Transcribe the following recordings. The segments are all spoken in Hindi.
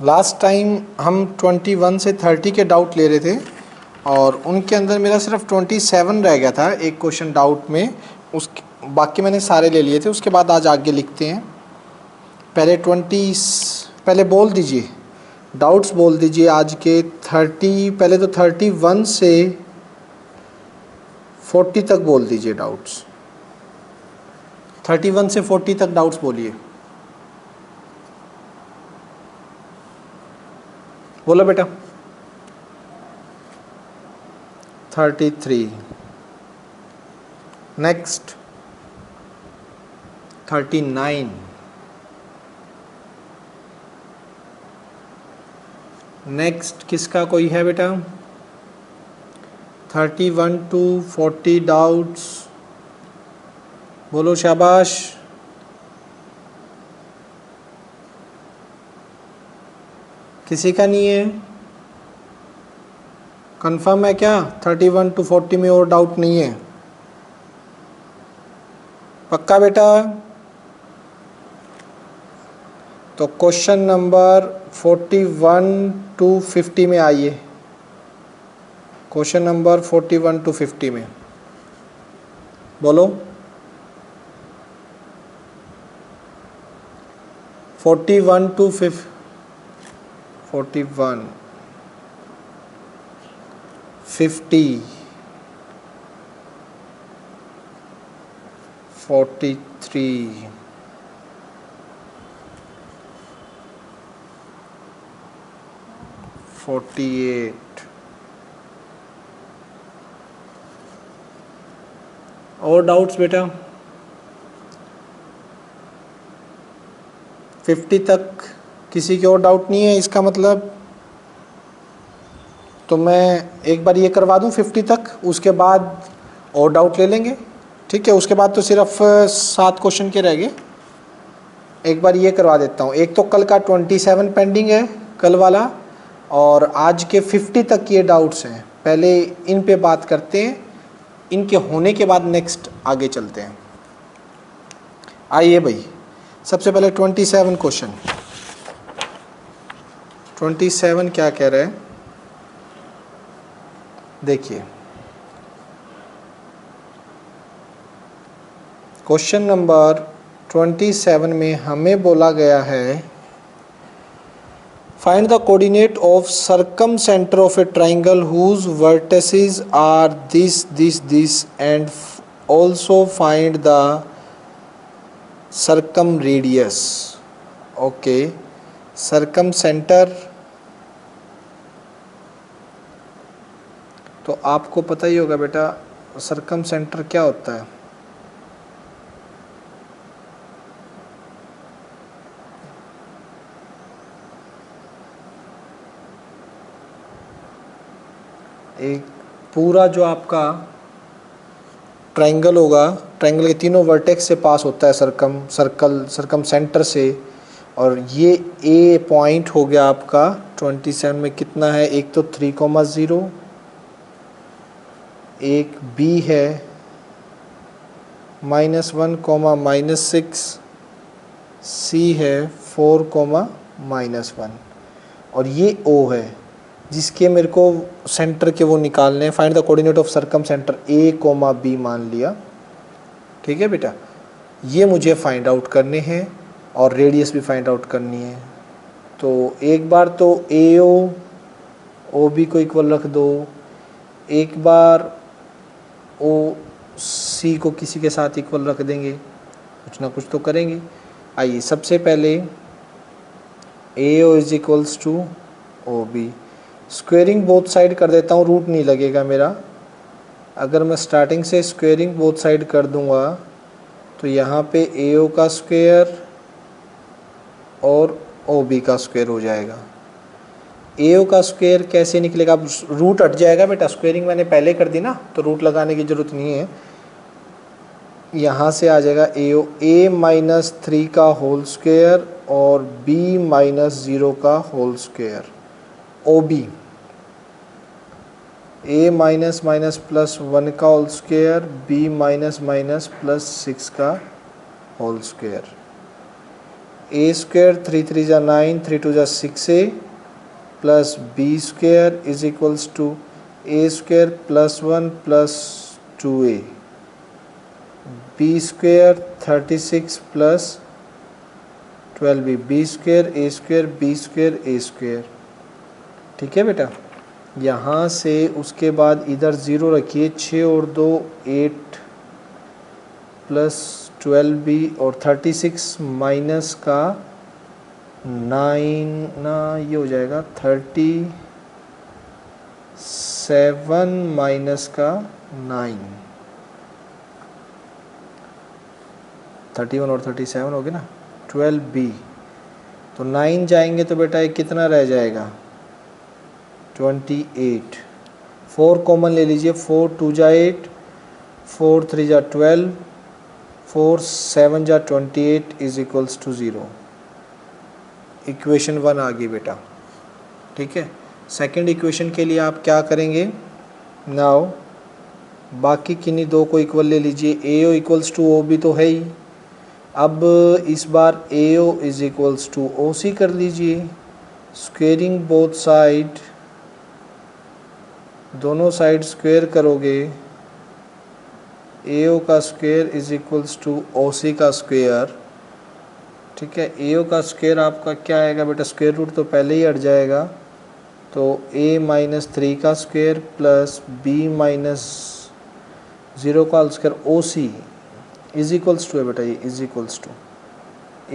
लास्ट टाइम हम 21 से 30 के डाउट ले रहे थे और उनके अंदर मेरा सिर्फ 27 रह गया था एक क्वेश्चन डाउट में। उस बाकी मैंने सारे ले लिए थे। उसके बाद आज आगे लिखते हैं। पहले बोल दीजिए डाउट्स, बोल दीजिए आज के 30। पहले तो 31 से 40 तक बोल दीजिए डाउट्स। 31 से 40 तक डाउट्स बोलिए। बोलो बेटा। 33, नेक्स्ट 39, नेक्स्ट किसका कोई है बेटा? 31 to 40 डाउट्स, बोलो शाबाश। किसी का नहीं है? कंफर्म है क्या? 31 to 40 में और डाउट नहीं है? पक्का बेटा? तो क्वेश्चन नंबर 41 to 50 में आइए। क्वेश्चन नंबर 41 to 50 में बोलो। 41 to 50, 41, 50, 43, 48। और डाउट्स बेटा? 50 तक किसी के और डाउट नहीं है? इसका मतलब तो मैं एक बार ये करवा दूं 50 तक, उसके बाद और डाउट ले लेंगे। ठीक है, उसके बाद तो सिर्फ 7 क्वेश्चन के रह गए। एक बार ये करवा देता हूँ। एक तो कल का 27 पेंडिंग है, कल वाला, और आज के 50 तक ये डाउट्स हैं। पहले इन पे बात करते हैं, इनके होने के बाद नेक्स्ट आगे चलते हैं। आइए भाई, सबसे पहले 27 क्वेश्चन। 27 क्या कह रहे हैं देखिए। क्वेश्चन नंबर 27 में हमें बोला गया है find the coordinate of circum centre of a triangle whose vertices are this and also find the circum radius. Okay, circum centre तो आपको पता ही होगा बेटा, सर्कम सेंटर क्या होता है। एक पूरा जो आपका ट्रायंगल होगा, ट्रायंगल के तीनों वर्टेक्स से पास होता है सर्कम सेंटर से, और ये ए पॉइंट हो गया आपका 27 में। कितना है? एक तो 3,0, एक बी है -1, -6, सी है 4, -1, और ये ओ है जिसके मेरे को सेंटर के वो निकालने हैं। Find the coordinate of circum centre A, B मान लिया। ठीक है बेटा, ये मुझे फाइंड आउट करने हैं और रेडियस भी फाइंड आउट करनी है। तो एक बार तो ए ओ बी को इक्वल रख दो, एक बार ओ सी को किसी के साथ इक्वल रख देंगे, कुछ ना कुछ तो करेंगे। आइए, सबसे पहले A O is equals to O B. Squaring both side कर देता हूँ, रूट नहीं लगेगा मेरा। अगर मैं स्टार्टिंग से स्क्वेयरिंग बोथ साइड कर दूंगा तो यहाँ पे ए ओ का स्क्वेयर और ओ बी का स्क्वेयर हो जाएगा। ए ओ का स्क्वेयर कैसे निकलेगा? अब रूट हट जाएगा बेटा, स्क्वेयरिंग मैंने पहले कर दी ना, तो रूट लगाने की ज़रूरत नहीं है। यहाँ से आ जाएगा ए ओ, ए -3 का होल स्क्वेयर और बी -0 का होल स्क्वेयर। ओ बी ए -+1 का होल स्क्वेयर, बी -+6 का होल स्क्वेयर। ए स्क्वायर 3 3 जा 9 3 2 जा 6a plus B square is equals to A square plus 1 plus 2a, B square 36 plus 12b, B square A square B square A square. ठीक है बेटा, यहाँ से उसके बाद इधर 0 रखिए, 6 और 2 8 प्लस 12b और 36 माइनस का 9 ना, ये हो जाएगा 37 माइनस का 9, 31 और 37 हो गया ना, 12b। तो 9 जाएंगे तो बेटा ये कितना रह जाएगा 28। 4 कॉमन ले लीजिए, 4 2 जा 8, 4 3 जा 12, 4 7 जा 28 इज इक्वल्स टू 0। इक्वेशन 1 आ गई बेटा। ठीक है, सेकंड इक्वेशन के लिए आप क्या करेंगे, नाउ बाकी किन्हीं दो को इक्वल ले लीजिए, ए ओ इक्वल्स टू ओ भी तो है ही। अब इस बार A O is equals to O C कर लीजिए, स्क्वेयरिंग बोथ साइड, दोनों साइड स्क्वेयर करोगे, ए ओ का square is equals to O C का स्क्वेयर। ठीक है, ए ओ का स्क्वेयर आपका क्या आएगा बेटा, स्क्वेयर रूट तो पहले ही हट जाएगा, तो a माइनस 3 का स्क्वेयर प्लस b माइनस 0 का whole square O C is equals to है बेटा, ये is equals to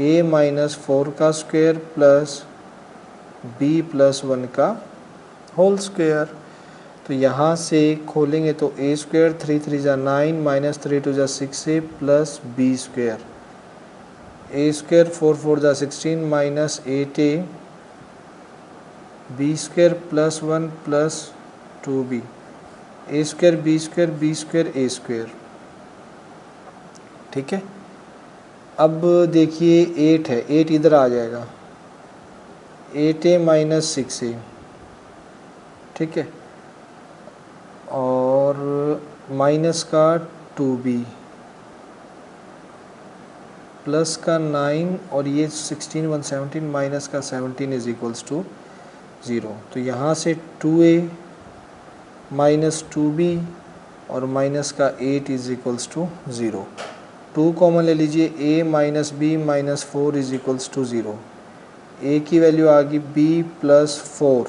a minus 4 का स्क्वेयर प्लस b प्लस 1 का होल स्क्वेयर। तो यहाँ से खोलेंगे तो a स्क्वेयर 3 3 जा 9 माइनस 3 2 जा 6a plus b square, a square 4 4 जा 16 minus 8a, B square plus 1 plus 2b, A square B square B square A square. ठीक है, अब देखिए 8 है, 8 इधर आ जाएगा, 8a माइनस 6a। ठीक है, और माइनस का 2b प्लस का 9 और ये 16 1 17 माइनस का 17 इज इक्वल्स टू 0। तो यहाँ से 2a माइनस 2b और माइनस का 8 इज इक्वल्स टू 0। 2 कॉमन ले लीजिए, a minus b minus 4 is equals to 0। a की वैल्यू आ गई b प्लस 4,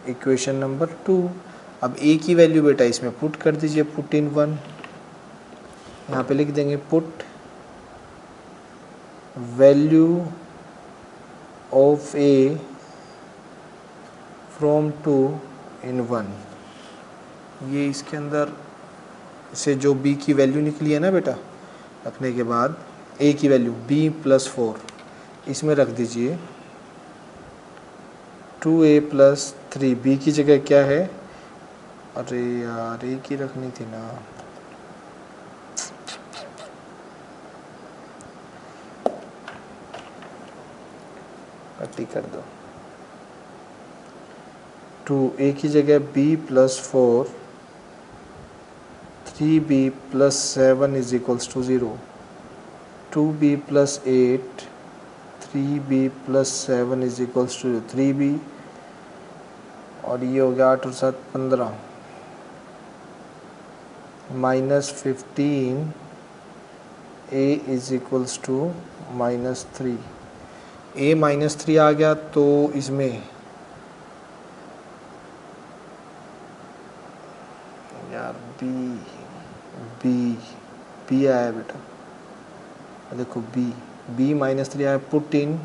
इक्वेशन नंबर 2। अब a की वैल्यू बेटा इसमें पुट कर दीजिए, पुट इन 1, यहाँ पे लिख देंगे put value of a from 2 इन 1। ये इसके अंदर से जो b की वैल्यू निकली है ना बेटा, रखने के बाद a की वैल्यू b प्लस 4 इसमें रख दीजिए, 2a प्लस 3, b की जगह क्या है, अरे यार a की रखनी थी ना, कट्टी कर दो, 2a की जगह b plus 4, 3b plus 7 is equals to 0, 2b plus 8, 3b plus 7 is equals to 3b, और ये हो गया 8 और 7 15 minus 15, a is equals to minus 3। a minus 3 आ गया, तो इसमें यार b आया बेटा, देखो b माइनस 3 आया, पुट इन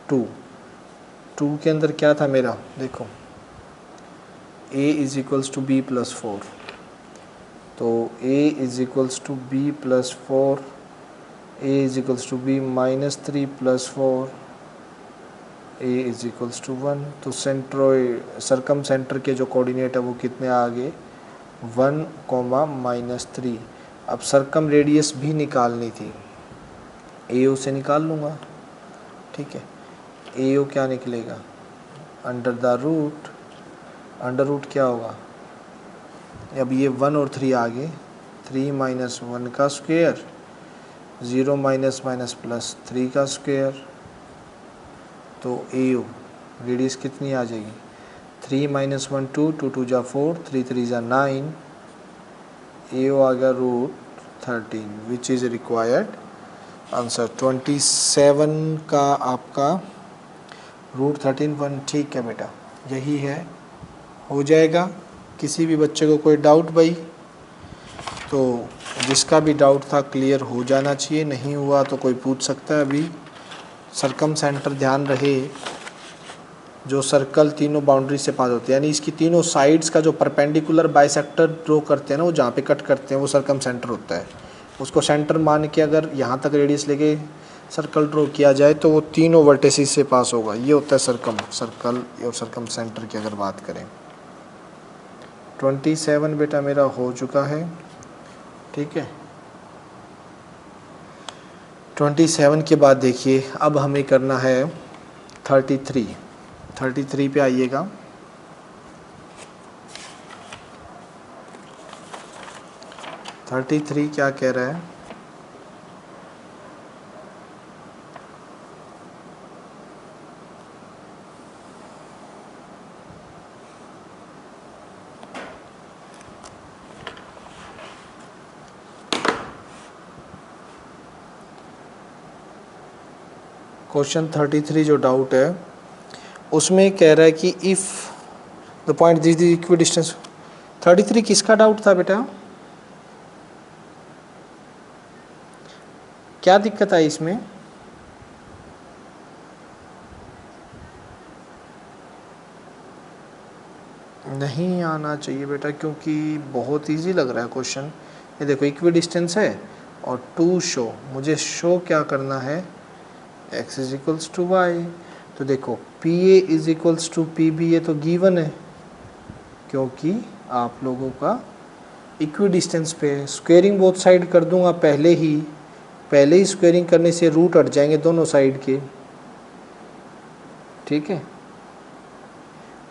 2 के अंदर क्या था मेरा, देखो a is equals to b plus 4, तो a is equals to b plus 4, a is equals to b minus 3 plus 4, a is equals to 1। तो सरकम सेंटर के जो कोऑर्डिनेट है वो कितने आ गए, 1 कोमा माइनस 3। अब सरकम रेडियस भी निकालनी थी, AO से निकाल लूँगा। ठीक है, AO क्या निकलेगा, under the root, under root क्या होगा, अब ये 1 और 3 आ गए, 3 माइनस 1 का स्क्वेयर 0 माइनस माइनस प्लस 3 का स्क्वायर, तो AO रेडियस कितनी आ जाएगी 3 माइनस 1 2, 2 2 जा 4, 3 3 जा 9, AO आ गया √13 विच इज़ रिक्वायर्ड आंसर। 27 का आपका √13 ठीक है बेटा, यही है, हो जाएगा। किसी भी बच्चे को कोई डाउट भाई, तो जिसका भी डाउट था क्लियर हो जाना चाहिए, नहीं हुआ तो कोई पूछ सकता है। अभी सरकम सेंटर ध्यान रहे, जो सर्कल तीनों बाउंड्री से पास होते हैं, यानी इसकी तीनों साइड्स का जो परपेंडिकुलर बाइसेक्टर ड्रॉ करते हैं ना, वो जहाँ पे कट करते हैं वो सरकम सेंटर होता है। उसको सेंटर मान के अगर यहाँ तक रेडियस लेके सर्कल ड्रॉ किया जाए तो वो तीनों वर्टिसेस से पास होगा। ये होता है सर्कल और सरकम सेंटर की अगर बात करें। 27 बेटा मेरा हो चुका है, ठीक है। 27 के बाद देखिए अब हमें करना है 33 पे आइएगा। क्या कह रहा है, क्वेश्चन 33 जो डाउट है उसमें कह रहा है कि if the point this the equi distance. 33 किसका डाउट था बेटा, क्या दिक्कत आई इसमें? नहीं आना चाहिए बेटा, क्योंकि बहुत इजी लग रहा है क्वेश्चन। ये देखो इक्वी डिस्टेंस है और टू शो, मुझे शो क्या करना है, x is equals to y. तो देखो P A is equals to P B, ये तो गिवन है क्योंकि आप लोगों का इक्वी डिस्टेंस पे स्क्वेयरिंग बोथ साइड कर दूंगा पहले ही स्क्वेयरिंग करने से रूट हट जाएंगे दोनों साइड के, ठीक है।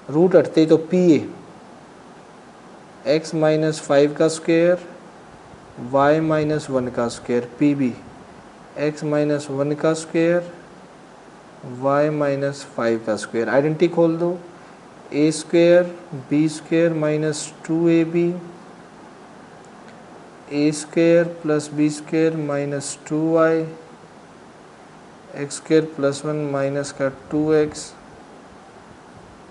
रूट हटते ही तो पी ए एक्स माइनस 5 का स्क्वेयर वाई माइनस 1 का square, P B x minus 1 का स्क्वेयर वाई माइनस 5 का स्क्वेयर। आइडेंटिटी खोल दो, A square B square minus 2ab, A square plus B square minus 2y, X square plus 1 minus का 2x,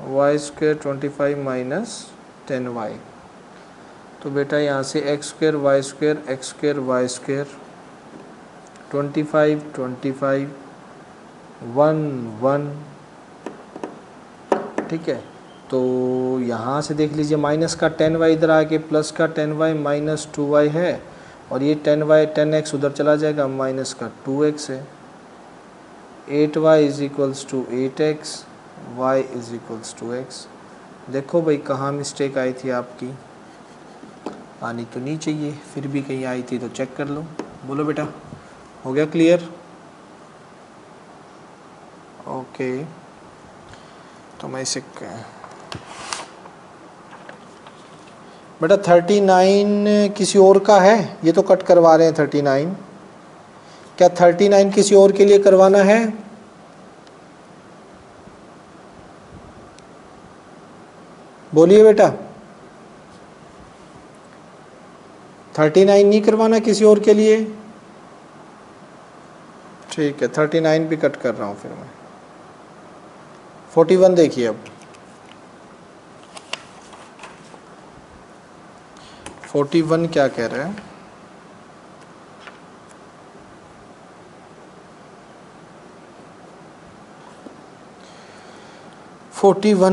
Y square 25 minus 10y। तो बेटा यहाँ से x square y square x square y square 25 25 1 1, ठीक है। तो यहाँ से देख लीजिए माइनस का 10y इधर आके प्लस का 10y माइनस 2y है, और ये 10y 10x उधर चला जाएगा, माइनस का 2x है। 8y is equals to 8x, y is equals to x। देखो भाई कहाँ मिस्टेक आई थी आपकी, आनी तो नहीं चाहिए, फिर भी कहीं आई थी तो चेक कर लो। बोलो बेटा, हो गया क्लियर? ओके, तो मैं इसे बेटा 39 किसी और का है, ये तो कट करवा रहे हैं 39। क्या 39 किसी और के लिए करवाना है? बोलिए बेटा, 39 नहीं करवाना किसी और के लिए? ठीक है, 39 भी कट कर रहा हूँ फिर मैं। 41 देखिए अब, 41 क्या कह रहे हैं,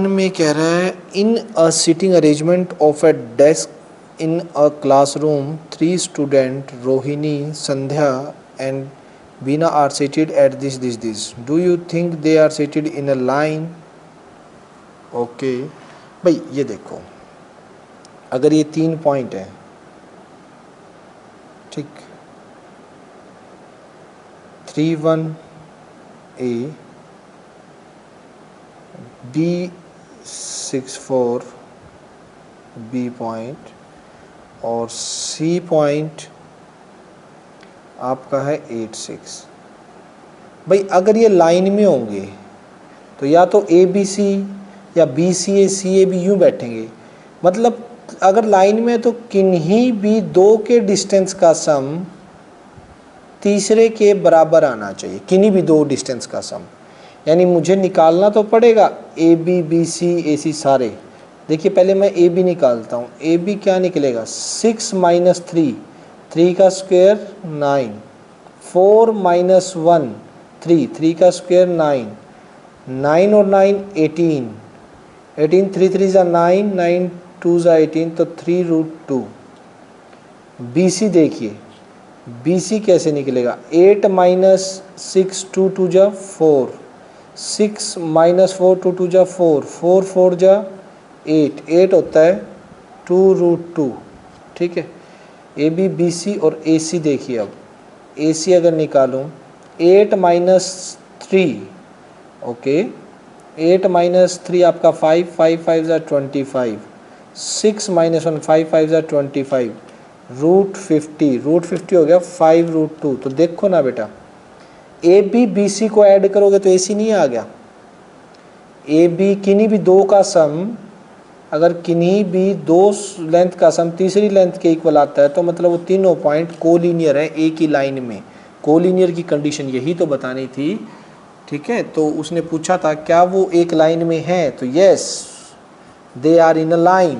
में कह रहा है in a seating arrangement of a desk in a classroom 3 student Rohini Sandhya and Bina are seated at this. Do you think they are seated in a line? Okay भाई ये देखो, अगर ये 3 पॉइंट है, ठीक, 3 1 A B 6 4 B पॉइंट और C पॉइंट आपका है 8 6। भाई अगर ये लाइन में होंगे तो या तो ए बी सी या बी सी ए बी यूँ बैठेंगे, मतलब अगर लाइन में तो किन्हीं भी दो के डिस्टेंस का सम तीसरे के बराबर आना चाहिए, किन्हीं भी दो डिस्टेंस का सम। यानी मुझे निकालना तो पड़ेगा ए बी सी ए सी सारे। देखिए पहले मैं ए बी निकालता हूँ। ए बी क्या निकलेगा, 6 - 3, 3 का स्क्वायर 9, 4 - 1 3, 3 का स्क्वायर 9, 9 और 9 18, 18 3 3 ज़ा 9, 9 2 ज़ा 18, तो 3√2। बी सी देखिए, बी सी कैसे निकलेगा, 8 - 6 2 2 ज़ा 4, 6 - 4 2 2 ज़ा 4, 4 4 ज़ा 8, 8 होता है 2√2। ठीक है, ए बी बी सी और ए सी देखिए। अब ए सी अगर निकालूं, 8 - 3, ओके 8 - 3 आपका 5, 5 5 ज़ा 25, 6 - 1 5 5 ज़ा 25, √50 हो गया 5√2। तो देखो ना बेटा, ए बी बी सी को ऐड करोगे तो ए सी नहीं आ गया। ए बी किन्हीं भी दो का सम, अगर किन्हीं भी दो लेंथ का सम तीसरी लेंथ के इक्वल आता है तो मतलब वो तीनों पॉइंट कोलिनियर है एक ही लाइन में। कोलिनियर की कंडीशन यही तो बतानी थी। ठीक है, तो उसने पूछा था क्या वो एक लाइन में है, तो yes they are in a line,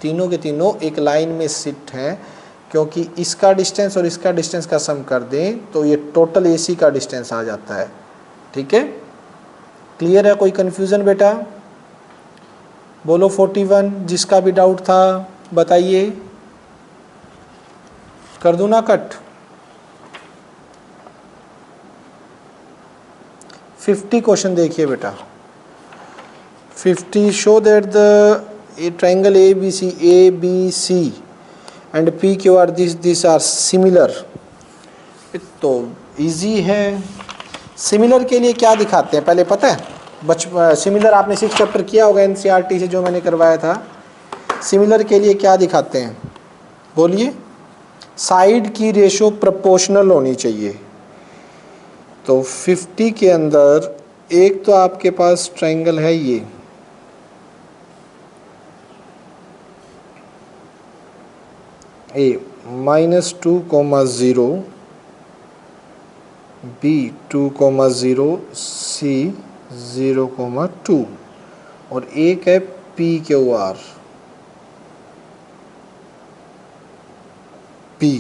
तीनों के तीनों एक लाइन में सिट हैं, क्योंकि इसका डिस्टेंस और इसका डिस्टेंस का सम कर दें तो ये टोटल एसी का डिस्टेंस आ जाता है। ठीक है, क्लियर है, कोई कन्फ्यूज़न बेटा? बोलो 41, जिसका भी डाउट था बताइए, कर दूँ ना कट? 50 क्वेश्चन देखिए बेटा। 50 show that the triangle A B C and P Q R this are similar. तो इजी है। सिमिलर के लिए क्या दिखाते हैं पहले पता है? सिमिलर आपने 6 चैप्टर किया होगा एनसीईआरटी से जो मैंने करवाया था। सिमिलर के लिए क्या दिखाते हैं बोलिए? साइड की रेशो प्रोपोर्शनल होनी चाहिए। तो 50 के अंदर एक तो आपके पास ट्रायंगल है ये, ए -2,0, बी 2,0, सी 0,2 और एक है पी क्यू आर, पी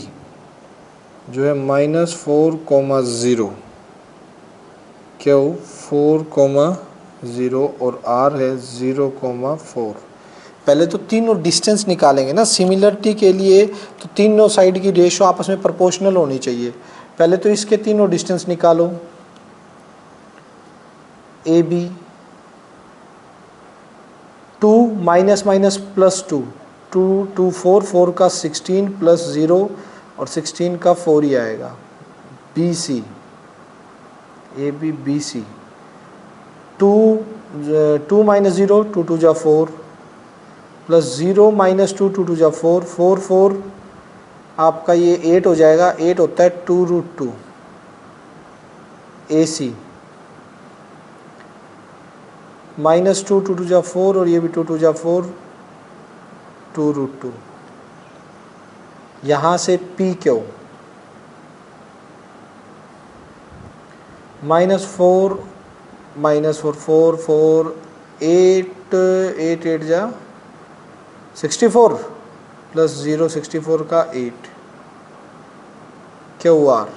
जो है -4,0, क्यू 4,0 और आर है 0,4। पहले तो तीनों डिस्टेंस निकालेंगे ना सिमिलरिटी के लिए, तो तीनों साइड की रेशो आपस में प्रोपोर्शनल होनी चाहिए। पहले तो इसके तीनों डिस्टेंस निकालो। ए बी 2 -+2, 2 2 4 4 का 16 + 0 और 16 का 4 ही आएगा। B C, A B B C 2 2 - 0 2 2 ज़ा 4 प्लस 0 - 2 2 2 ज़ा 4 4 4 आपका ये 8 हो जाएगा। 8 होता है 2√2 ए सी -2 2 2 ज़ा 4 और ये भी 2 2 ज़ा 4 2√2। यहाँ से पी क्यू -4 -4 4 8 8 8 जा 64 प्लस 0 64 का 8 क्यू आर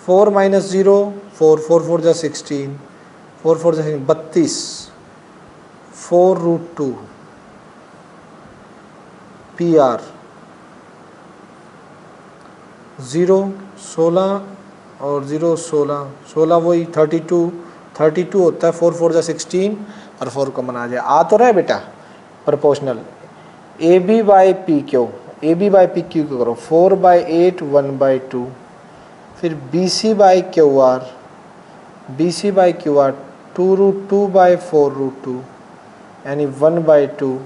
4 - 0 4 4 4 जा 16 4 4 जा 32 4√2 पी आर 0 16 और 0 16 16 वही 32 होता है। 4 4 जा 16 और 4 कॉमन आ जाए। आ तो रहा है बेटा proportional. A B by P Q, A B by P Q को करो 4/8 1/2, फिर B C by Q R, B C by Q R 2√2/4√2 यानी 1/2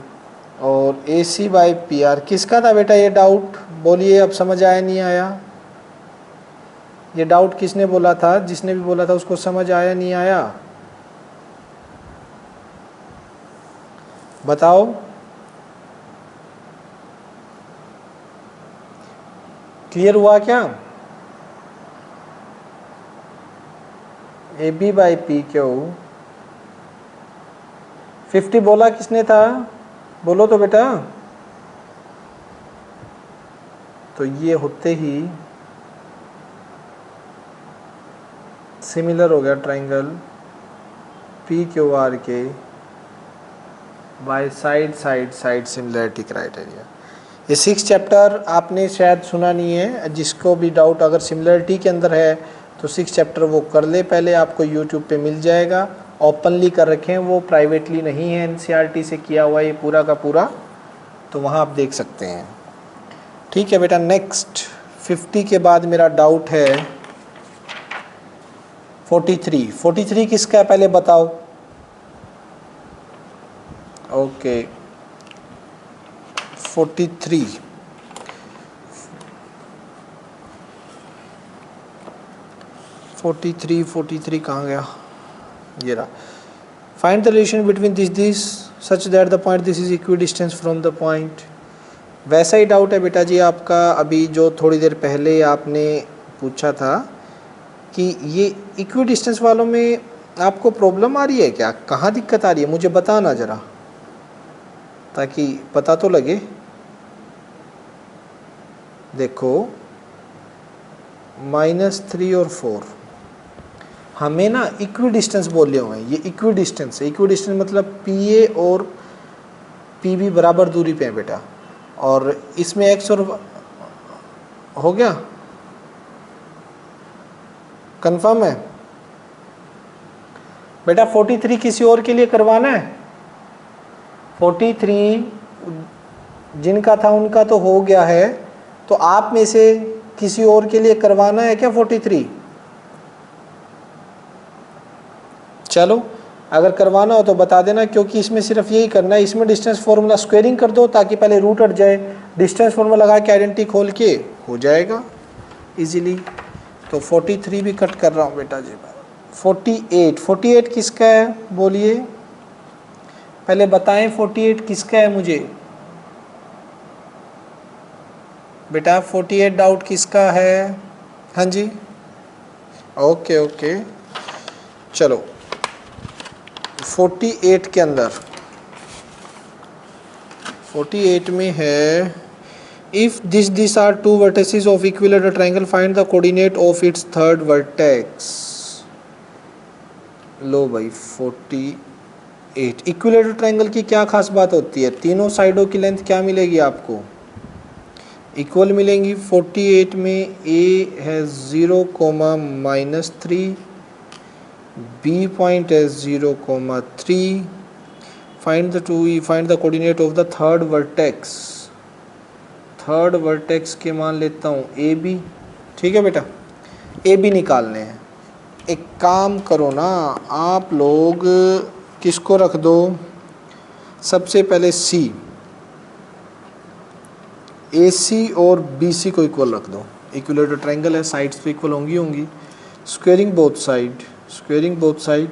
और A C by P R. किसका था बेटा ये डाउट? बोलिए अब समझ आया नहीं आया? ये डाउट किसने बोला था? जिसने भी बोला था उसको समझ आया नहीं आया? बताओ। क्लियर हुआ क्या? A B by P Q 50 बोला किसने था? बोलो तो बेटा। तो ये होते ही सिमिलर हो गया ट्राइंगल पी क्यू आर के by side side side similarity criteria. ये 6 चैप्टर आपने शायद सुना नहीं है। जिसको भी डाउट अगर सिमिलरिटी के अंदर है तो 6 चैप्टर वो कर ले पहले, आपको यूट्यूब पे मिल जाएगा। ओपनली कर रखें, वो प्राइवेटली नहीं है, एनसीईआरटी से किया हुआ ये पूरा का पूरा, तो वहाँ आप देख सकते हैं। ठीक है बेटा। नेक्स्ट 50 के बाद मेरा डाउट है 43। 43 किसका है पहले बताओ। ओके 43 43 कहाँ गया? ये रहा। Find the relation between this such that the point this is equidistance from the point. वैसा ही डाउट है बेटा जी आपका अभी जो थोड़ी देर पहले आपने पूछा था कि ये इक्विडिस्टेंस वालों में आपको प्रॉब्लम आ रही है क्या? कहाँ दिक्कत आ रही है मुझे बताना ज़रा, ताकि पता तो लगे। देखो -3 और 4 हमें ना इक्विडिस्टेंस बोले हुए हैं। ये इक्विडिस्टेंस है। इक्विडिस्टेंस मतलब पी ए और पी बी बराबर दूरी पे है बेटा, और इसमें एक्स और हो गया। कंफर्म है बेटा? 43 किसी और के लिए करवाना है? 43 जिनका था उनका तो हो गया है, तो आप में से किसी और के लिए करवाना है क्या 43? चलो अगर करवाना हो तो बता देना, क्योंकि इसमें सिर्फ यही करना है। इसमें डिस्टेंस फार्मूला स्क्वायरिंग कर दो ताकि पहले रूट हट जाए, डिस्टेंस फार्मूला लगा के आइडेंटिटी खोल के हो जाएगा इजीली। तो 43 भी कट कर रहा हूँ बेटा जी। 48 किसका है बोलिए पहले बताएं। 48 किसका है मुझे बेटा? 48 डाउट किसका है? हाँ जी ओके ओके चलो 48 के अंदर 48 में है if this are two vertices of equilateral triangle find the coordinate of its third vertex. लो भाई 48 इक्विलेटरल ट्रायंगल की क्या खास बात होती है? तीनों साइडों की लेंथ क्या मिलेगी आपको? इक्वल मिलेंगी। 48 में ए है 0,-3, बी पॉइंट है 0,3। Find the coordinate of the third vertex. Third vertex के मान लेता हूँ ए बी। ठीक है बेटा, ए बी निकालने हैं। एक काम करो ना आप लोग, किसको रख दो सबसे पहले सी, ए सी और बी सी को इक्वल रख दो। इक्विलेटरल ट्रायंगल है, साइड्स तो इक्वल होंगी। स्क्वेयरिंग बोथ साइड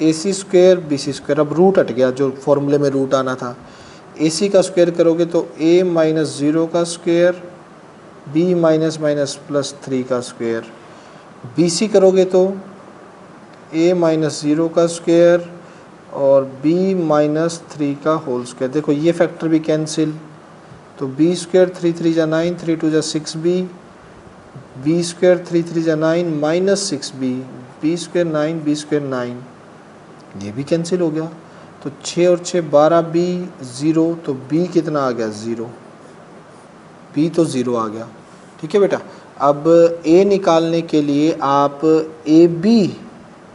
ए C square B C square. अब रूट हट गया, जो फॉर्मूले में रूट आना था। ए सी का स्क्वायर करोगे तो a - 0 का स्क्वायर, b - +3 का स्क्वायर। बी सी करोगे तो a - 0 का स्क्वायर और b - 3 का होल स्क्वायर। देखो ये फैक्टर भी कैंसिल, तो b स्क्वायर 3 3 जा 9, 3 2 जा 6b, b स्क्वायर 3 3 जा 9 - 6b, b square 9, b square 9, ये भी कैंसिल हो गया। तो 6 और 6 12b 0, तो b कितना आ गया 0, b तो 0 आ गया। ठीक है बेटा। अब a निकालने के लिए आप ए बी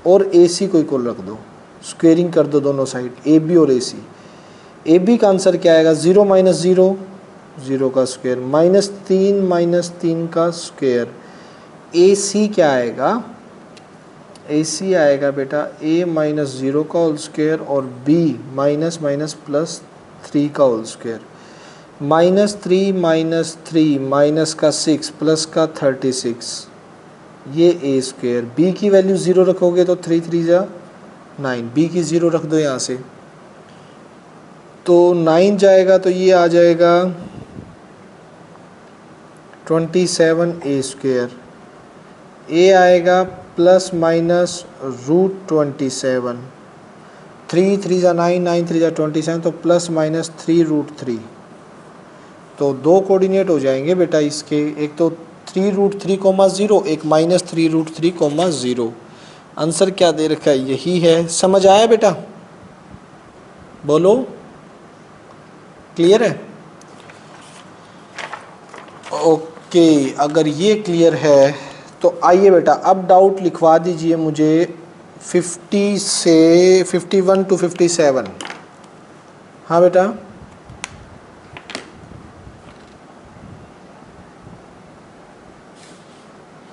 और ए सी को इक्वल रख दो, स्क्वेयरिंग कर दो दोनों साइड, ए बी और ए सी। ए बी का आंसर क्या आएगा? 0 - 0 0 का स्क्वायर, -3 का स्क्वायर। ए सी क्या आएगा? ए सी आएगा बेटा a - 0 का होल स्क्वायर और b -+3 का होल स्क्वायर। -3 - 3 माइनस का 6 प्लस का 36, ये ए स्क्वायर, बी की वैल्यू 0 रखोगे तो 3 3 जा 9, बी की 0 रख दो यहाँ से तो 9 जाएगा, तो ये आ जाएगा 27 ए स्क्वायर, ए आएगा प्लस माइनस √27, 3 3 जा 9, 9 3 जा 27, तो प्लस माइनस 3√3। तो दो कोऑर्डिनेट हो जाएंगे बेटा इसके, एक तो 3√3,0, एक माइनस 3√3,0। आंसर क्या दे रखा है, यही है। समझ आया बेटा, बोलो क्लियर है? ओके, अगर ये क्लियर है तो आइए बेटा अब डाउट लिखवा दीजिए मुझे 50 से 51 to 57। हाँ बेटा,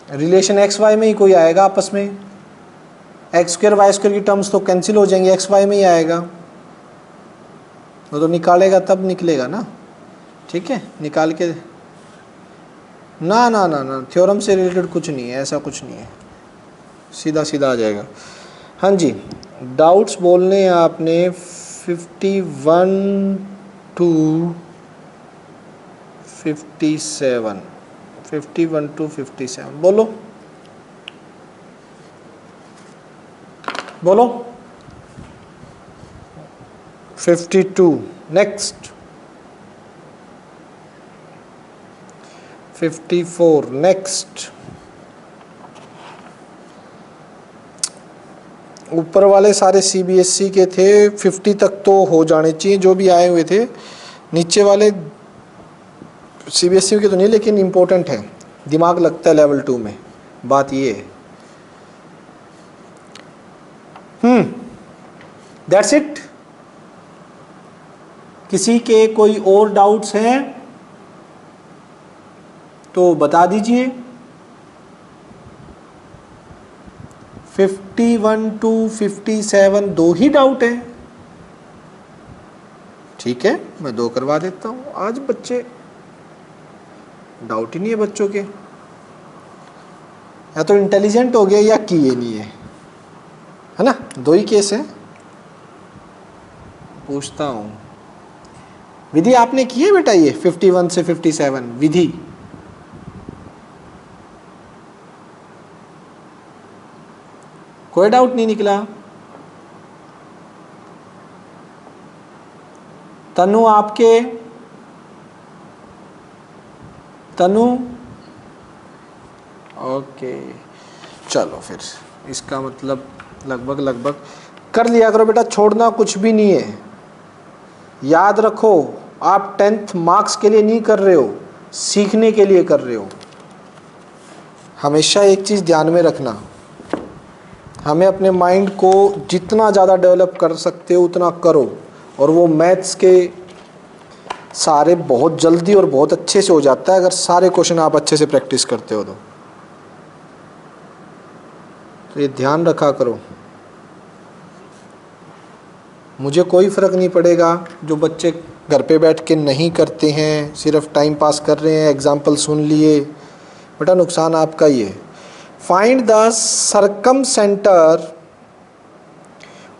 रिलेशन एक्स वाई में ही कोई आएगा आपस में, एक्स स्क्वायर वाई स्क्वायर की टर्म्स तो कैंसिल हो जाएंगे, एक्स वाई में ही आएगा, वो तो निकालेगा तब निकलेगा ना। ठीक है, निकाल के ना ना ना ना, थ्योरम से रिलेटेड कुछ नहीं है, ऐसा कुछ नहीं है, सीधा सीधा आ जाएगा। हाँ जी, डाउट्स बोलने हैं आपने 51 to 57, 51 to 57 बोलो बोलो। 52 नेक्स्ट, 54 नेक्स्ट। ऊपर वाले सारे सीबीएसई के थे, 50 तक तो हो जाने चाहिए जो भी आए हुए थे, नीचे वाले सीबीएसई के तो नहीं, लेकिन इम्पोर्टेंट है, दिमाग लगता है लेवल 2 में, बात ये है। That's it. किसी के कोई और डाउट्स हैं तो बता दीजिए। 51 to 57 दो ही डाउट है, ठीक है, मैं दो करवा देता हूं। आज बच्चे डाउट ही नहीं है बच्चों के, या तो इंटेलिजेंट हो गए या किए नहीं है ना, दो ही केस है। पूछता हूं, विधि आपने की है बेटा ये 51 से 57 विधि? कोई डाउट नहीं निकला? तनु आपके, तनु ओके, चलो फिर इसका मतलब लगभग कर लिया करो बेटा, छोड़ना कुछ भी नहीं है। याद रखो, आप 10th मार्क्स के लिए नहीं कर रहे हो, सीखने के लिए कर रहे हो। हमेशा एक चीज़ ध्यान में रखना, हमें अपने माइंड को जितना ज़्यादा डेवलप कर सकते हो उतना करो, और वो मैथ्स के सारे बहुत जल्दी और बहुत अच्छे से हो जाता है अगर सारे क्वेश्चन आप अच्छे से प्रैक्टिस करते हो तो ये ध्यान रखा करो। मुझे कोई फ़र्क नहीं पड़ेगा जो बच्चे घर पे बैठ के नहीं करते हैं, सिर्फ टाइम पास कर रहे हैं, एग्जाम्पल सुन लिए, बेटा नुकसान आपका ही है। Find the circumcentre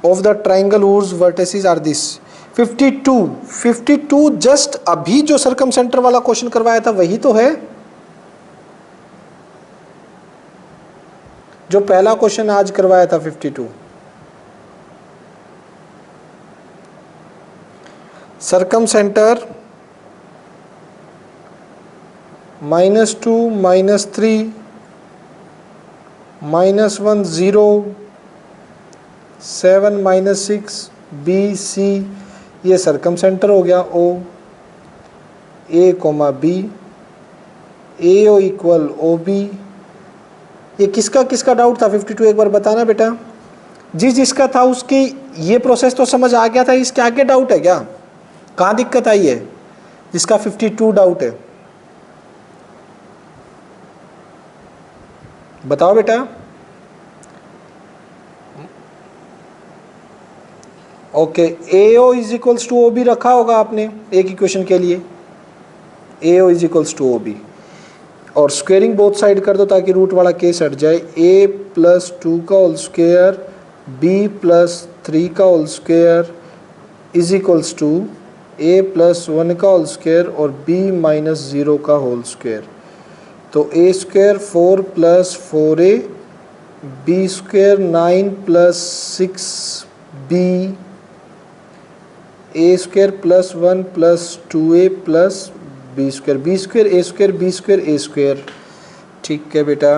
of the triangle whose vertices are this। 52 just अभी जो सरकम सेंटर वाला क्वेश्चन करवाया था वही तो है, जो पहला क्वेश्चन आज करवाया था 52। सरकम सेंटर -2 -3 -1 0 7 -6 B C, ये सरकम सेंटर हो गया O, A, B, AO equal OB। ये किसका किसका डाउट था 52, एक बार बताना बेटा। जिसका था उसकी ये प्रोसेस तो समझ आ गया था, इसके आगे डाउट है क्या? कहाँ दिक्कत आई है? जिसका 52 डाउट है बताओ बेटा। Okay, AO is equals to OB रखा होगा आपने एक इक्वेशन के लिए, AO is equals to OB। और स्क्वेयरिंग बोथ साइड कर दो ताकि रूट वाला केस हट जाए। a प्लस 2 का होल स्क्वेयर b प्लस 3 का whole square is equals to a plus 1 का होल स्क्वेयर और b माइनस 0 का होल स्क्वेयर। तो a square 4 plus 4a, b square 9 plus 6b, a square plus 1 plus 2a plus B square, B square A square B square A square. ठीक है बेटा,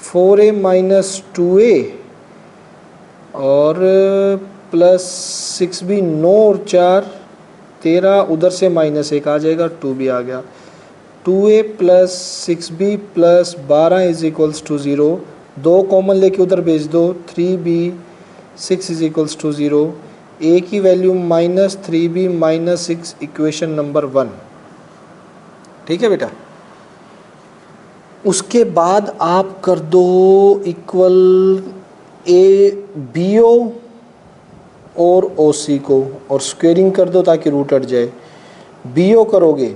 4a माइनस 2a और प्लस 6b, 9 और 4 13, उधर से माइनस 1 आ जाएगा, 2b आ गया। 2a plus 6b plus 12 is equals to 0, 2 common लेके उधर भेज दो, 3b 6 is equals to 0, a की value minus 3b minus 6, equation number 1। ठीक है बेटा, उसके बाद आप कर दो इक्वल ए बी ओ और ओ सी को और स्क्वेयरिंग कर दो ताकि रूट हट जाए। बी ओ करोगे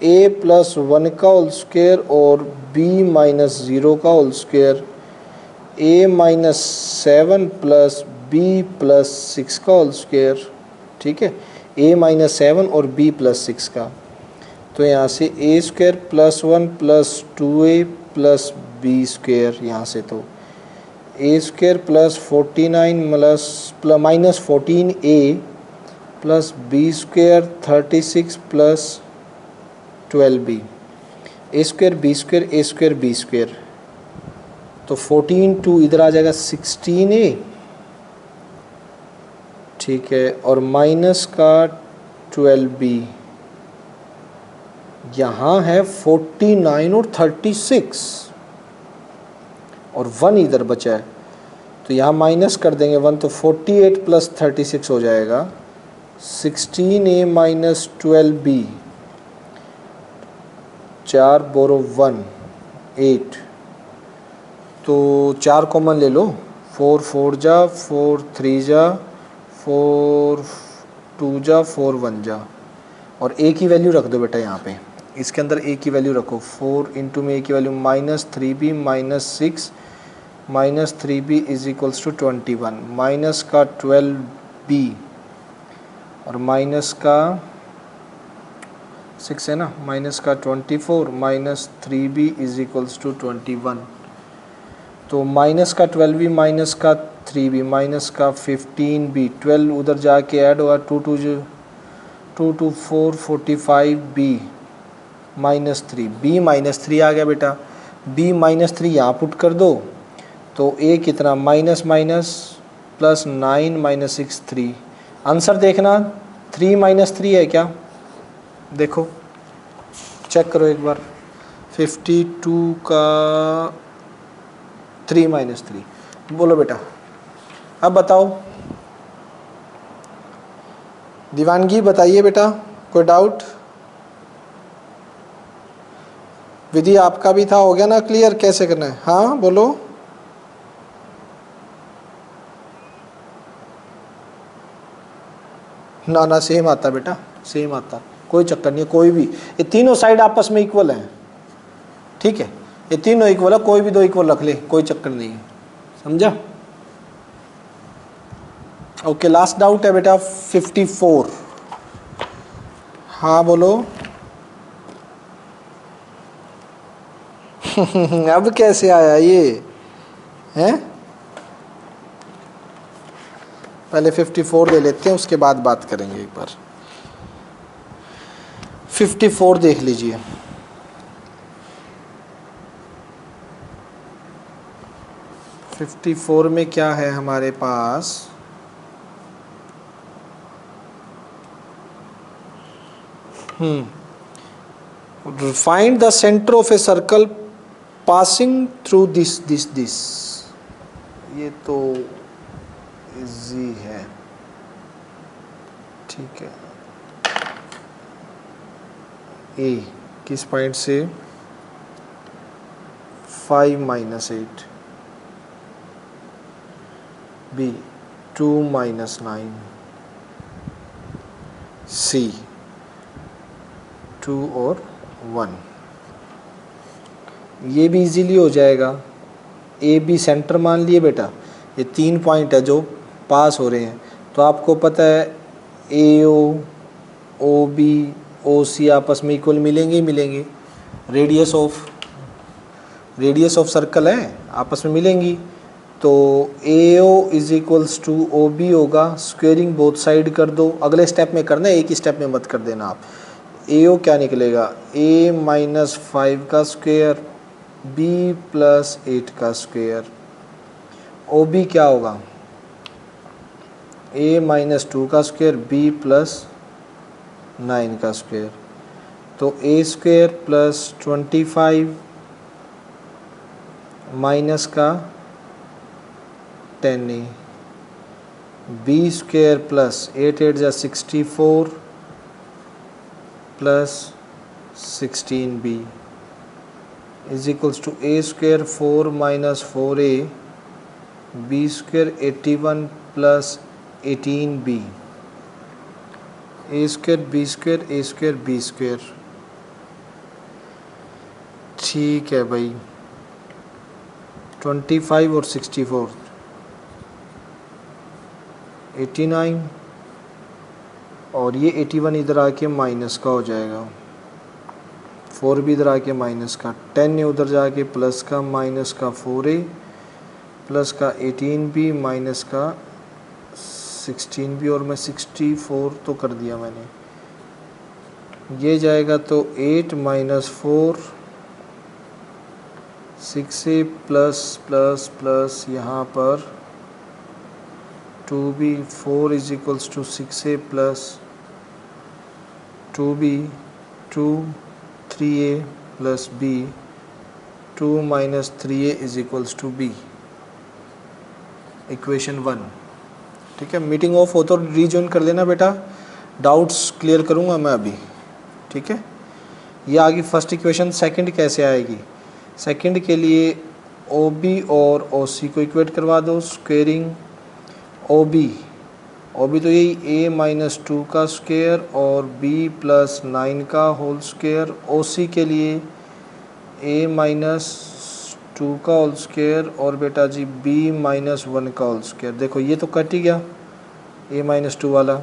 a प्लस 1 का होल स्क्वेयर और b माइनस 0 का whole square, a minus 7 plus b plus 6 का होल स्क्वेयर। ठीक है, a माइनस 7 और b प्लस 6 का। तो यहाँ से a square plus 1 plus 2a plus b square, यहाँ से तो a square plus 49 plus minus 14a plus b square 36 plus 12b, a square b square a square b square. तो 14 2 इधर आ जाएगा 16a। ठीक है, और माइनस का 12b, यहाँ है 49 और 36 और 1 इधर बचा है, तो यहाँ माइनस कर देंगे 1, तो 48 प्लस 36 हो जाएगा 16a माइनस 12b, 4 बोरो 1 8, तो 4 कॉमन ले लो, 4 4 जा, 4 3 जा, 4 2 जा, 4 1 जा, और a की वैल्यू रख दो बेटा यहाँ पे, इसके अंदर a की वैल्यू रखो। 4 इंटू में a की value minus 3b minus 6 minus 3b is equals to 21, minus का 12b और माइनस का 6 है ना, माइनस का 24 minus 3b is equals to 21। तो माइनस का 12b माइनस का 3b माइनस का 15b, 12 उधर जाके ऐड हुआ, 2 2 4 45b माइनस 3, b माइनस 3 आ गया बेटा। b माइनस 3 यहाँ पुट कर दो, तो a कितना, minus minus plus 9 minus 6 3। Answer देखना 3 माइनस 3 है क्या, देखो चेक करो एक बार, 52 का 3 माइनस 3। बोलो बेटा, अब बताओ दीवानगी, बताइए बेटा, कोई डाउट? विधि आपका भी था, हो गया ना क्लियर कैसे करना है? हाँ बोलो। ना ना सेम आता बेटा, सेम आता, कोई चक्कर नहीं है, कोई भी, ये तीनों साइड आपस में इक्वल हैं। ठीक है, ये तीनों इक्वल है, कोई भी दो इक्वल रख ले, कोई चक्कर नहीं है, समझा? ओके, लास्ट डाउट है बेटा 54। हाँ बोलो। अब कैसे आया ये हैं? पहले 54 ले लेते हैं, उसके बाद बात करेंगे एक बार। 54 देख लीजिए। फिफ्टी 54 में क्या है हमारे पास? Find the centre of a circle passing through this. ये तो इजी है, ठीक है। ए किस पॉइंट से? 5 माइनस 8, बी 2 माइनस 9, सी 2 और 1। ये भी इजीली हो जाएगा। ए बी सेंटर मान लिए बेटा, ये 3 पॉइंट है जो पास हो रहे हैं, तो आपको पता है ए ओ बी ओ सी आपस में इक्वल मिलेंगे ही मिलेंगे। रेडियस ऑफ सर्कल है, आपस में मिलेंगी। तो A O is equals to O B होगा, स्क्वेयरिंग बोथ साइड कर दो। अगले स्टेप में करना है, एक ही स्टेप में मत कर देना आप। ए ओ क्या निकलेगा, ए माइनस 5 का स्क्वेयर बी प्लस 8 का स्क्वेयर। ओ बी क्या होगा, ए माइनस 2 का स्क्वेयर बी प्लस 9 का स्क्वेयर। तो ए स्क्वेयर प्लस 25 माइनस का 10a, बी स्क्वेयर प्लस 8 8 जा 64 plus 16b is equals to a square 4 minus 4a, b square 81 plus 18b, a square B square A square B square. ठीक है भाई, 25 और 64 89, और ये 81 इधर आके माइनस का हो जाएगा, 4 भी इधर आके माइनस का, 10 ने उधर जाके प्लस का, माइनस का 4a प्लस का 18b माइनस का 16b, और मैं 64 तो कर दिया मैंने। ये जाएगा तो 8 minus 4 6a plus plus plus यहाँ पर 2b 4 is equals to 6a plus 2b 2 3a plus b 2 minus 3a is equals to b, equation 1। ठीक है, मीटिंग ऑफ हो तो रीजॉइन कर लेना बेटा, डाउट्स क्लियर करूँगा मैं अभी। ठीक है, ये आ गई फर्स्ट इक्वेशन। सेकंड कैसे आएगी, सेकंड के लिए ओ बी और ओ सी को इक्वेट करवा दो। स्क्वेयरिंग ओ बी तो यही ए माइनस 2 का स्क्वेयर और बी प्लस 9 का होल स्क्वेयर। ओ सी के लिए ए माइनस 2 का होल स्क्वेयर और बेटा जी बी माइनस 1 का होल स्क्वेयर। देखो ये तो कट ही गया, ए माइनस 2 वाला,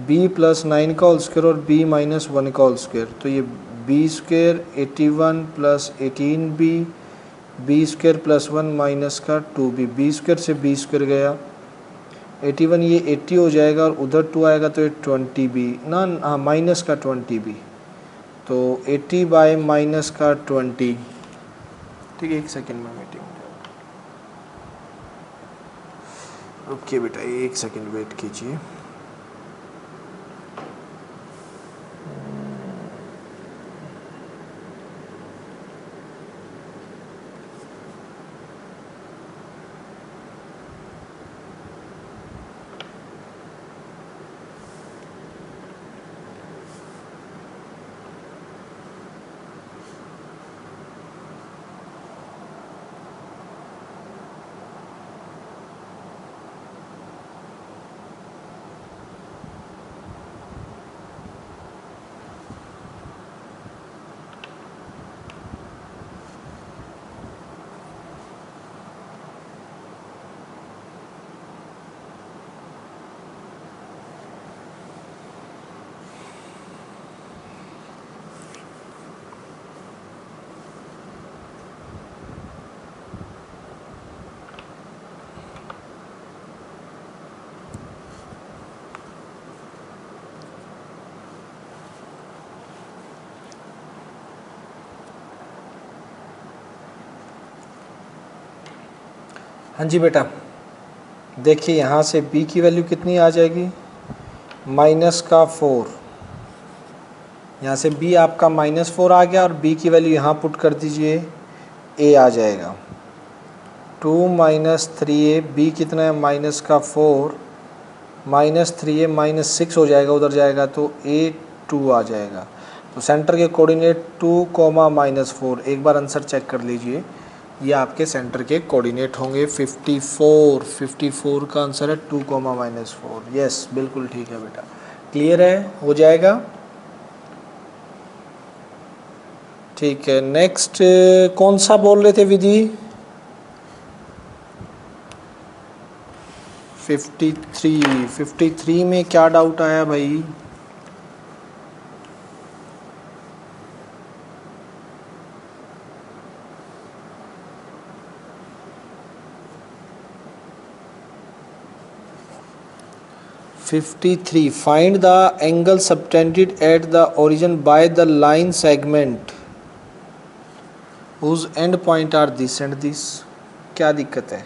बी प्लस 9 का होल स्क्वेयर और बी माइनस 1 का होल स्क्वेयर। तो ये b square 81 plus 18b, b square plus 1 minus का 2b, बी स्क्वेयर से बी स्क्वेयर गया, 81 ये 80 हो जाएगा और उधर 2 आएगा तो ये 20b ना, हाँ माइनस का 20b, तो 80 बाय माइनस का 20। ठीक है, एक सेकेंड में मीटिंग, ओके बेटा एक सेकेंड वेट कीजिए। हाँ जी बेटा, देखिए यहाँ से b की वैल्यू कितनी आ जाएगी, माइनस का 4। यहाँ से b आपका माइनस 4 आ गया और b की वैल्यू यहाँ पुट कर दीजिए, a आ जाएगा 2 माइनस 3a, b कितना है माइनस का 4, माइनस 3a माइनस 6 हो जाएगा, उधर जाएगा तो a 2 आ जाएगा। तो सेंटर के कोऑर्डिनेट 2 कोमा माइनस 4, एक बार आंसर चेक कर लीजिए, ये आपके सेंटर के कोऑर्डिनेट होंगे 54 का आंसर है 2 कोमा माइनस 4। यस बिल्कुल ठीक है बेटा, क्लियर है, हो जाएगा। ठीक है, नेक्स्ट कौन सा बोल रहे थे विधि? 53 में क्या डाउट आया भाई? Find the angle subtended at the origin by the line segment whose end point are this and this। क्या दिक्कत है?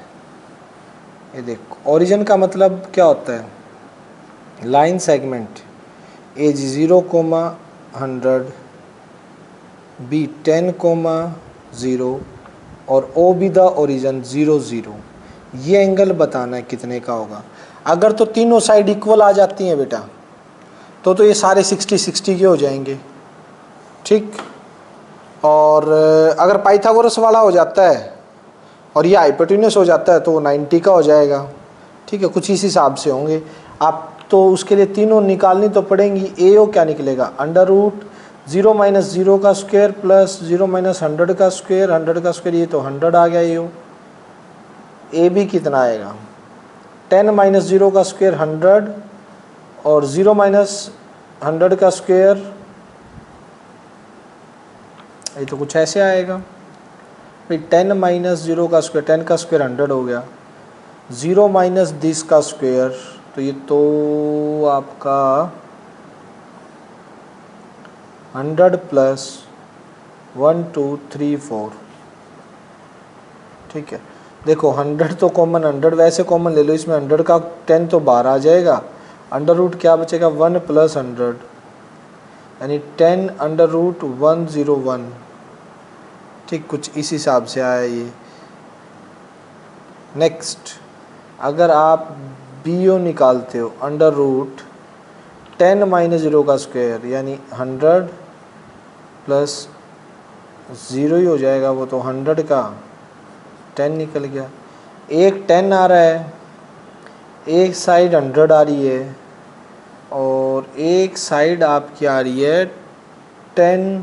ये देखो, ओरिजिन का मतलब क्या होता है? लाइन सेगमेंट एज 0,100, बी 10,0 और ओ बी द ओरिजिन 0, 0। ये एंगल बताना है कितने का होगा। अगर तो तीनों साइड इक्वल आ जाती हैं बेटा तो ये सारे 60-60 के हो जाएंगे, ठीक। और अगर पाइथागोरस वाला हो जाता है और ये हाइपोटेन्यूस हो जाता है तो वो 90 का हो जाएगा, ठीक है। कुछ इस हिसाब से होंगे आप, तो उसके लिए तीनों निकालनी तो पड़ेंगी। ए ओ क्या निकलेगा? अंडर रूट 0 - 0 का स्क्वायर प्लस 0 - 100 का स्क्वायर, 100 का स्क्वायर, ये तो 100 आ गया ए ओ। ए बी कितना आएगा? 10 - 0 का स्क्वायर 100 और 0 - 100 का स्क्वायर, ये तो कुछ ऐसे आएगा भाई। 10 - 0 का स्क्वायर, 10 का स्क्वायर 100 हो गया, 0 - दिस का स्क्वायर, तो ये तो आपका 100 प्लस 1 2 3 4, ठीक है। देखो 100 तो कॉमन, 100 वैसे कॉमन ले लो, इसमें 100 का 10 तो बाहर आ जाएगा, अंडर रूट क्या बचेगा? 1 प्लस 100 यानी 10 अंडर रूट 101, ठीक। कुछ इस हिसाब से आया ये। नेक्स्ट, अगर आप बी ओ निकालते हो अंडर रूट 10 - 0 का स्क्वायर यानी 100 प्लस 0 ही हो जाएगा, वो तो 100 का 10 निकल गया। एक 10 आ रहा है, एक साइड 100 आ रही है और एक साइड आपकी आ रही है 10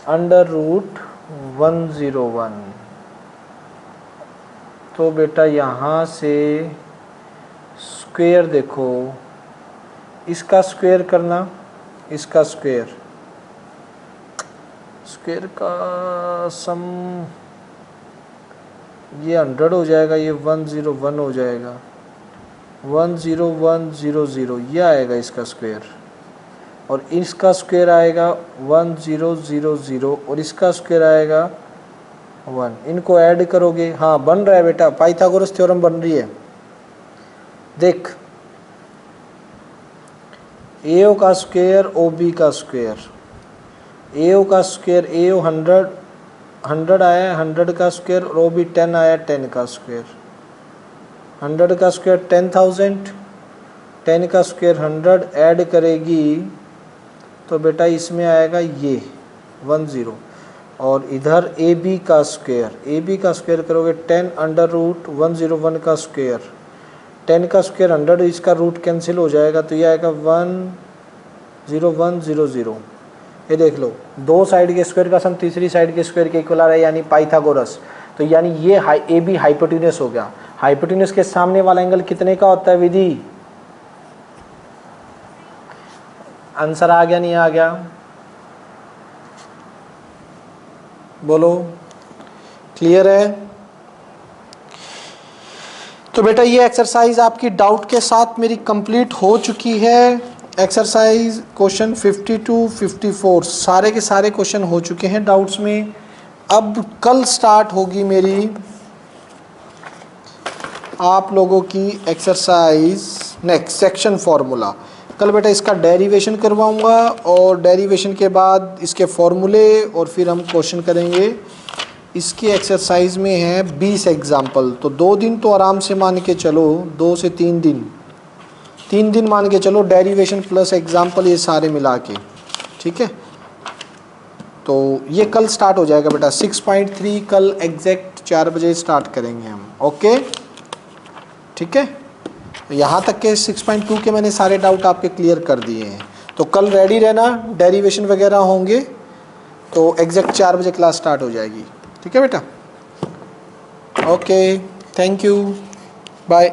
अंडर रूट 101। तो बेटा यहाँ से स्क्वायर देखो, इसका स्क्वायर करना, इसका स्क्वायर, स्क्वायर का सम ये 100 हो जाएगा, ये 101 हो जाएगा, 10100 ये आएगा इसका स्क्वायर, और इसका स्क्वायर आएगा 1000 और इसका स्क्वायर आएगा 1। इनको ऐड करोगे, हाँ बन रहा है बेटा, पाइथागोरस थ्योरम बन रही है। देख, ए का स्क्वायर ओ बी का स्क्वायर, ए का स्क्वायर ए 100 आया, 100 का स्क्वायर, और ओ बी 10 आया, 10 का स्क्वायर, 100 का स्क्वायर 10,000, 10 का स्क्वायर 100 ऐड करेगी तो बेटा इसमें आएगा ये 10, और इधर ए बी का स्क्वायर करोगे 10 अंडर रूट 101 का स्क्वायर, 10 का स्क्वायर 100, इसका रूट कैंसिल हो जाएगा तो ये आएगा 10100। ये देख लो, दो साइड के स्क्वायर का सम तीसरी साइड के स्क्वायर के इक्वल आ रहा है, यानी पाइथागोरस। तो यानी ये ए बी हाइपोटेन्यूस हो गया। हाइपोटेन्यूस के सामने वाला एंगल कितने का होता है विधि? आंसर आ गया, नहीं आ गया? बोलो, क्लियर है? तो बेटा ये एक्सरसाइज आपकी डाउट के साथ मेरी कंप्लीट हो चुकी है। एक्सरसाइज क्वेश्चन 52, 54 सारे के सारे क्वेश्चन हो चुके हैं डाउट्स में। अब कल स्टार्ट होगी मेरी आप लोगों की एक्सरसाइज नेक्स्ट सेक्शन फॉर्मूला। कल बेटा इसका डेरिवेशन करवाऊंगा और डेरिवेशन के बाद इसके फॉर्मूले, और फिर हम क्वेश्चन करेंगे। इसकी एक्सरसाइज में है 20 एग्जाम्पल, तो 2 दिन तो आराम से मान के चलो, 2 से 3 दिन, 3 दिन मान के चलो, डेरिवेशन प्लस एग्जाम्पल ये सारे मिला के, ठीक है। तो ये कल स्टार्ट हो जाएगा बेटा 6.3 कल एग्जैक्ट 4 बजे स्टार्ट करेंगे हम, ओके ठीक है। यहाँ तक के 6.2 के मैंने सारे डाउट आपके क्लियर कर दिए हैं। तो कल रेडी रहना, डेरिवेशन वगैरह होंगे। तो एग्जैक्ट 4 बजे क्लास स्टार्ट हो जाएगी। ठीक है बेटा, ओके, थैंक यू, बाय।